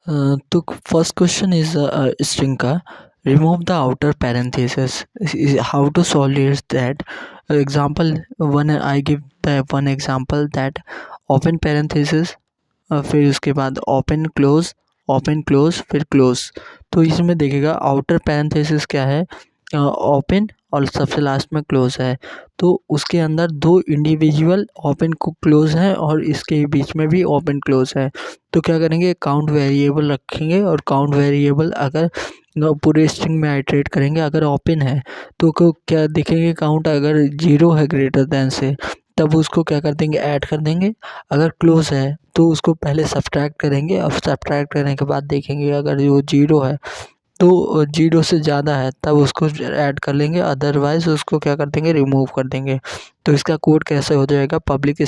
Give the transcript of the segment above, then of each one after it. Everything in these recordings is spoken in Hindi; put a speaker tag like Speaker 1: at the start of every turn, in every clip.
Speaker 1: तो फर्स्ट क्वेश्चन इज string का remove the outer parenthesis. How to solve is that example one, I give the one example that open parenthesis, फिर उसके बाद ओपन क्लोज फिर क्लोज। तो इसमें देखिएगा आउटर पैरेंथेसिस क्या है, ओपन और सबसे लास्ट में क्लोज है। तो उसके अंदर दो इंडिविजुअल ओपन को क्लोज है और इसके बीच में भी ओपन क्लोज है। तो क्या करेंगे, काउंट वेरिएबल रखेंगे और काउंट वेरिएबल अगर पूरे स्ट्रिंग में आइटरेट करेंगे, अगर ओपन है तो क्या देखेंगे, काउंट अगर 0 है ग्रेटर देन से तब उसको क्या कर देंगे, ऐड कर देंगे। अगर क्लोज है तो उसको पहले सब्ट्रैक्ट करेंगे और सब्ट्रैक्ट करने के बाद देखेंगे अगर वो 0 है तो 0 से ज़्यादा है तब उसको ऐड कर लेंगे, अदरवाइज़ उसको क्या कर देंगे, रिमूव कर देंगे। तो इसका कोड कैसे हो जाएगा, public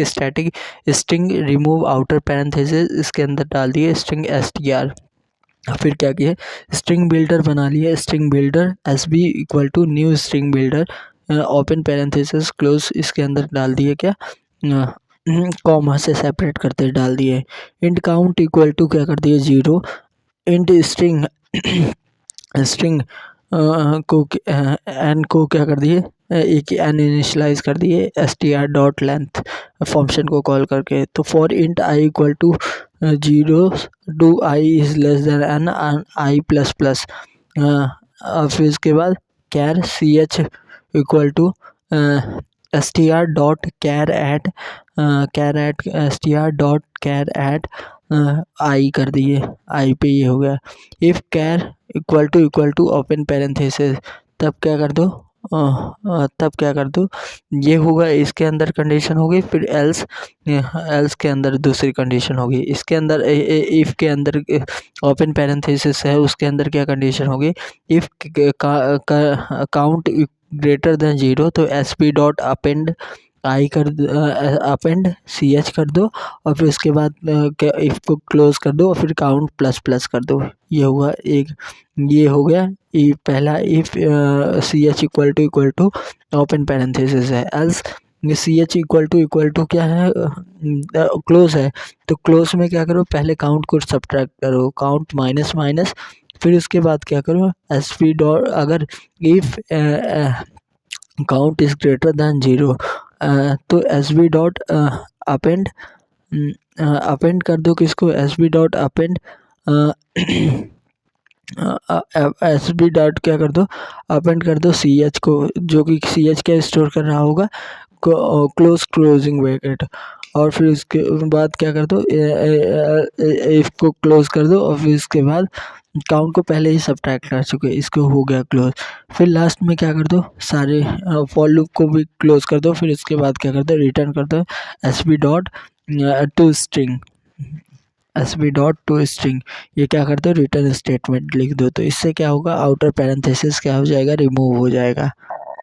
Speaker 1: static string remove outer parenthesis, इसके अंदर डाल दिए स्ट्रिंग str। फिर क्या किए, स्ट्रिंग बिल्डर बना लिए, string builder S B equal to new string builder open parenthesis close, इसके अंदर डाल दिए क्या, कॉमा से सेपरेट करते डाल दिए। इंट काउंट इक्वल टू क्या कर दिए 0। इंट स्ट्रिंग स्ट्रिंग को एन को क्या कर दिए, एक एन इनिशलाइज कर दिए str डॉट लेंथ फंक्शन को कॉल करके। तो for int I equal to 0 to I is less than N I plus plus. फिर इसके बाद char C H equal to str dot char at str dot char at I कर दिए, आई पे ये हो गया। If char equal to open parenthesis तब क्या कर दो, ये होगा, इसके अंदर कंडीशन होगी, फिर एल्स के अंदर दूसरी कंडीशन होगी। इसके अंदर इफ़ के अंदर ओपन पैरेंथेसिस है, उसके अंदर क्या कंडीशन होगी, इफ़ काउंट ग्रेटर देन 0 तो एस पी डॉट अपेंड आई कर अपेंड सी एच कर दो और फिर उसके बाद क्या इफ़ को क्लोज कर दो और फिर काउंट प्लस प्लस कर दो। ये हुआ एक, ये हो गया पहला if C H equal to open parenthesis है, else C H equal to क्या है, क्लोज है। तो क्लोज में क्या करो, पहले काउंट को सब्ट्रैक्ट करो, काउंट माइनस माइनस, फिर उसके बाद क्या करो, एस पी डॉट अगर if count is greater than 0 तो S B dot append append कर दो किसको, S B dot append S B dot क्या कर दो, अपेंड कर दो सी एच को, जो कि सी एच क्या स्टोर कर रहा होगा, क्लोज क्लोजिंग ब्रैकेट। और फिर उसके बाद क्या कर दो, इफ को क्लोज कर दो और फिर उसके बाद काउंट को पहले ही सब्ट्रैक्ट कर चुके, इसको हो गया क्लोज। फिर लास्ट में क्या कर दो, सारे फॉर लूप को भी क्लोज कर दो, फिर इसके बाद क्या कर दो, रिटर्न कर दो S B dot to string, S B dot to string, ये क्या कर दो, रिटर्न स्टेटमेंट लिख दो। तो इससे क्या होगा, आउटर पैरेंथेसिस क्या हो जाएगा, रिमूव हो जाएगा।